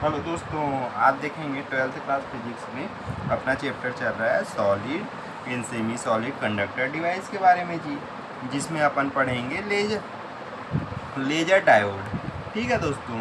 Hello दोस्तों, आज देखेंगे 12th क्लास फिजिक्स में अपना चैप्टर चल रहा है solid in semi solid conductor device के बारे में जी, जिसमें अपन पढ़ेंगे लेजर डायोड। ठीक है दोस्तों।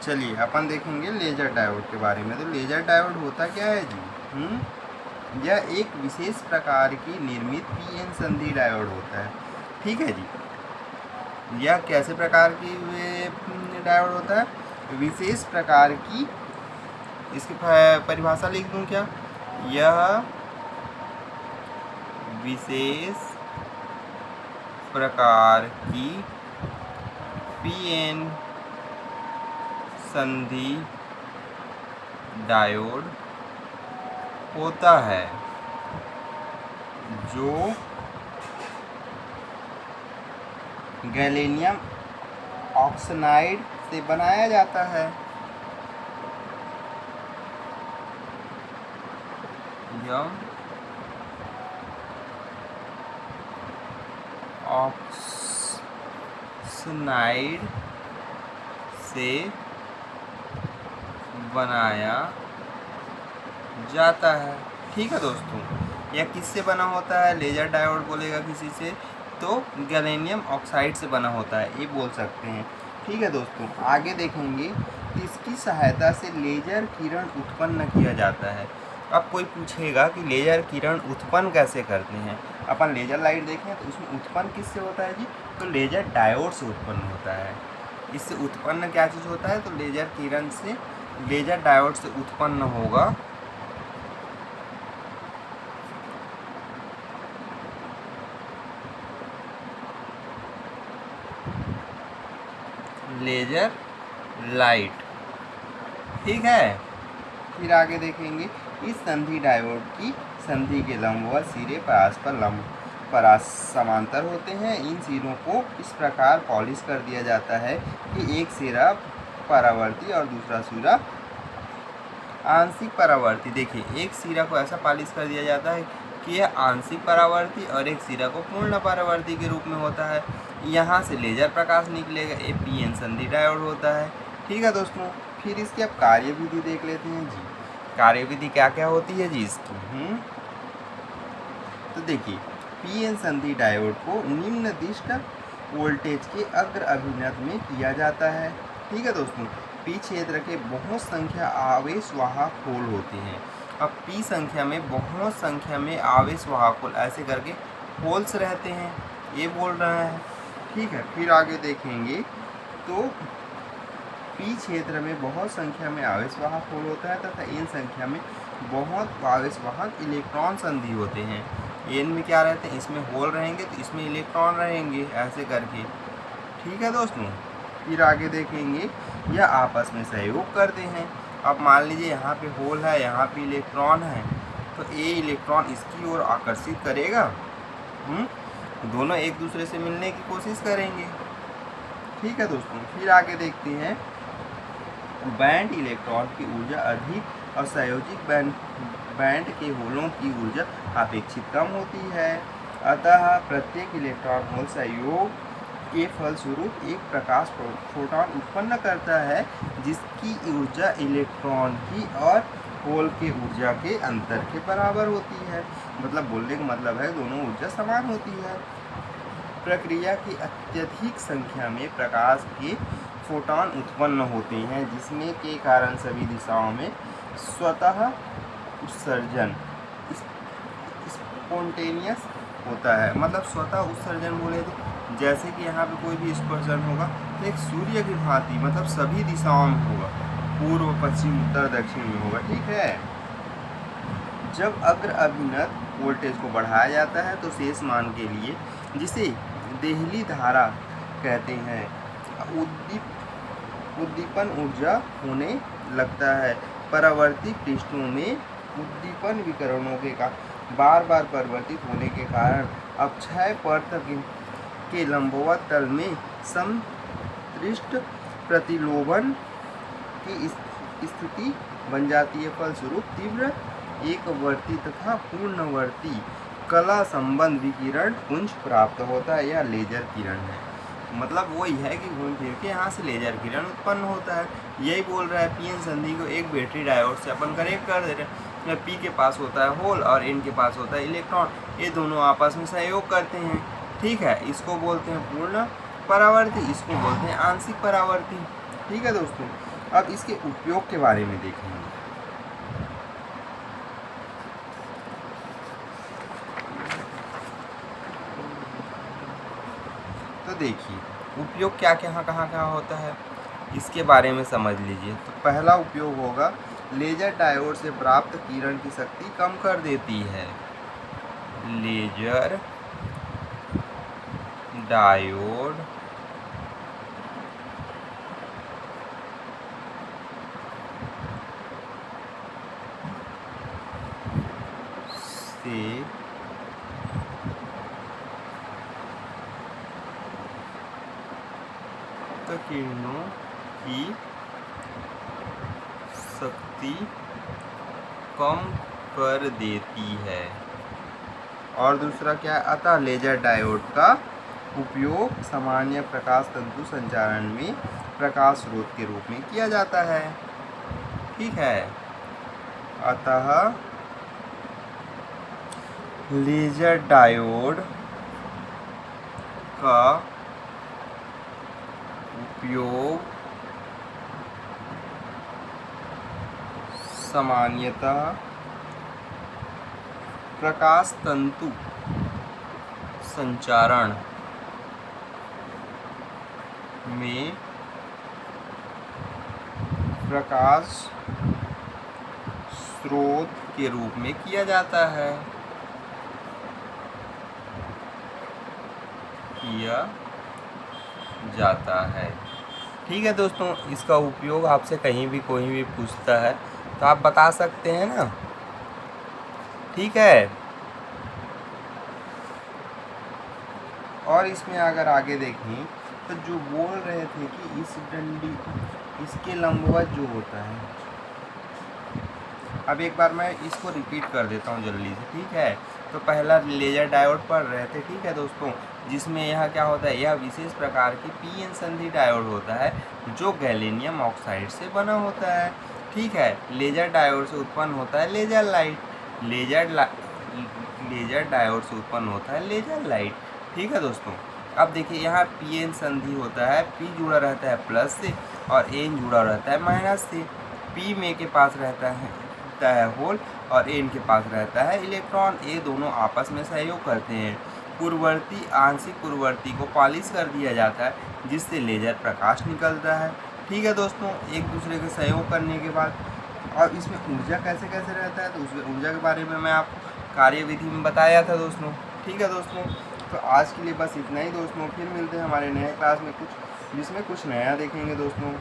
चलिए अपन देखेंगे लेजर डायोड के बारे में। तो लेजर डायोड होता क्या है जी? यह एक विशेष प्रकार की निर्मित पीएन संधि डायोड होता है। ठीक है जी। यह कैसे प्रकार की डायोड होता है? विशेष प्रकार की, इसकी परिभाषा लिख दूं क्या? यह विशेष प्रकार की पीएन संधि डायोड होता है जो गैलेनियम ऑक्साइड से बनाया जाता है। ऑक्साइड से बनाया जाता है। ठीक है दोस्तों। यह किससे बना होता है? लेजर डायोड बोलेगा किसी से तो गैलेनियम ऑक्साइड से बना होता है, ये बोल सकते हैं। ठीक है दोस्तों, आगे देखेंगे कि इसकी सहायता से लेजर किरण उत्पन्न किया जाता है। अब कोई पूछेगा कि लेजर किरण उत्पन्न कैसे करते हैं। अपन लेजर लाइट देखें तो उसमें उत्पन्न किससे होता है जी? तो लेजर डायोड से उत्पन्न होता है। इससे उत्पन्न क्या चीज़ होता है? तो लेजर किरण से, लेजर डायोड से उत्पन्न होगा लेजर लाइट। ठीक है। फिर आगे देखेंगे इस संधि डायोड की संधि के लंबवत सिरे परस्पर समांतर होते हैं। इन सिरों को इस प्रकार पॉलिश कर दिया जाता है कि एक सिरा परावर्ती और दूसरा सिरा आंशिक परावर्ती। देखिए, एक सिरा को ऐसा पॉलिश कर दिया जाता है कि यह आंशिक परावर्ती और एक सिरा को पूर्ण परावर्ती के रूप में होता है। यहाँ से लेजर प्रकाश निकलेगा। ये पीएन संधि डायोड होता है। ठीक है दोस्तों। फिर इसकी अब कार्यविधि देख लेते हैं जी। कार्यविधि क्या क्या होती है जी इसकी? तो देखिए, पीएन संधि डायोड को निम्नदिष्ट वोल्टेज के अग्र अभिनत में किया जाता है। ठीक है दोस्तों। पी क्षेत्र के बहुत संख्या आवेश वाहक होल होते हैं। अब पी संख्या में बहुत संख्या में आवेश वाहक होल ऐसे करके होल्स रहते हैं, ये बोल रहा है। ठीक है। फिर आगे देखेंगे तो पी क्षेत्र में बहुत संख्या में आवेश वाहक होल होता है तथा इन संख्या में बहुत आवेश वाहक इलेक्ट्रॉन संधि होते हैं। एन में क्या रहते हैं? इसमें होल रहेंगे तो इसमें इलेक्ट्रॉन रहेंगे, ऐसे करके। ठीक है दोस्तों। फिर आगे देखेंगे यह आपस में सहयोग करते हैं। अब मान लीजिए यहाँ पे होल है, यहाँ पे इलेक्ट्रॉन है, तो ये इलेक्ट्रॉन इसकी ओर आकर्षित करेगा। दोनों एक दूसरे से मिलने की कोशिश करेंगे। ठीक है दोस्तों। फिर आगे देखते हैं बैंड इलेक्ट्रॉन की ऊर्जा अधिक और संयोजित बैंड के होलों की ऊर्जा अपेक्षित कम होती है। अतः प्रत्येक इलेक्ट्रॉन होल सहयोग के फलस्वरूप एक प्रकाश फोटॉन उत्पन्न करता है, जिसकी ऊर्जा इलेक्ट्रॉन की और होल के ऊर्जा के अंतर के बराबर होती है। मतलब बोलने का मतलब है दोनों ऊर्जा समान होती है। प्रक्रिया की अत्यधिक संख्या में प्रकाश के फोटॉन उत्पन्न होते हैं, जिसमें के कारण सभी दिशाओं में स्वतः उत्सर्जन स्पॉन्टेनियस होता है। मतलब स्वतः उत्सर्जन बोले तो जैसे कि यहाँ पे कोई भी स्पर्शन होगा तो एक सूर्य की भांति, मतलब सभी दिशाओं में होगा, पूर्व पश्चिम उत्तर दक्षिण में होगा। ठीक है। जब अग्र अभिनत वोल्टेज को बढ़ाया जाता है तो शेष मान के लिए, जिसे देहली धारा कहते हैं, उद्दीपन ऊर्जा होने लगता है। परावर्ती पृष्ठों में उद्दीपन विकिरणों के बार बार परिवर्तित होने के कारण अपक्षय के लंबवत तल में समदृष्ट प्रतिलोभन की स्थिति बन जाती है। फलस्वरूप तीव्र एकवर्ती तथा पूर्णवर्ती कला संबंध विकिरण पुंज प्राप्त होता है। यह लेजर किरण है। मतलब वही है कि घूम फिर के यहाँ से लेजर किरण उत्पन्न होता है। यही बोल रहा है। पीएन संधि को एक बैटरी डायोड से अपन कनेक्ट कर दे रहे हैं। पी के पास होता है होल और एन के पास होता है इलेक्ट्रॉन। ये दोनों आपस में सहयोग करते हैं। ठीक है, इसको बोलते हैं पूर्ण परावर्ती, इसको बोलते हैं आंशिक परावर्ती। ठीक है दोस्तों, अब इसके उपयोग के बारे में देखेंगे। तो देखिए उपयोग क्या क्या कहाँ होता है, इसके बारे में समझ लीजिए। तो पहला उपयोग होगा, लेजर डायोड से प्राप्त किरण की शक्ति कम कर देती है। लेजर डायोड से किरणों की शक्ति कम कर देती है। और दूसरा क्या है, अतः लेजर डायोड का उपयोग सामान्य प्रकाश तंतु संचारण में प्रकाश स्रोत के रूप में किया जाता है। ठीक है, अतः लेजर डायोड का उपयोग सामान्यतः प्रकाश तंतु संचारण में प्रकाश स्रोत के रूप में किया जाता है। ठीक है दोस्तों, इसका उपयोग आपसे कहीं भी कोई भी पूछता है तो आप बता सकते हैं ना। ठीक है, और इसमें अगर आगे देखें तो जो बोल रहे थे कि इस डंडी इसके लंबवत जो होता है, अब एक बार मैं इसको रिपीट कर देता हूँ जल्दी से। ठीक है, तो पहला लेजर डायोड पढ़ रहे थे। ठीक है दोस्तों, जिसमें यह क्या होता है, यह विशेष प्रकार की पीएन संधि डायोड होता है जो गैलेनियम ऑक्साइड से बना होता है। ठीक है, लेजर डायोड से उत्पन्न होता है लेजर लाइट। लेजर डायोड से उत्पन्न होता है लेजर लाइट। ठीक है दोस्तों, अब देखिए यहाँ पीएन संधि होता है, पी जुड़ा रहता है प्लस से और एन जुड़ा रहता है माइनस से। पी में के पास रहता है होल और एन के पास रहता है इलेक्ट्रॉन। ये दोनों आपस में सहयोग करते हैं। पूर्ववर्ती आंशिक पूर्ववर्ती को पॉलिश कर दिया जाता है जिससे लेजर प्रकाश निकलता है। ठीक है दोस्तों, एक दूसरे के सहयोग करने के बाद, और इसमें ऊर्जा कैसे रहता है, तो उसमें ऊर्जा के बारे में मैं आपको कार्यविधि में बताया था दोस्तों। ठीक है दोस्तों, तो आज के लिए बस इतना ही दोस्तों। फिर मिलते हैं हमारे नए क्लास में जिसमें कुछ नया देखेंगे दोस्तों।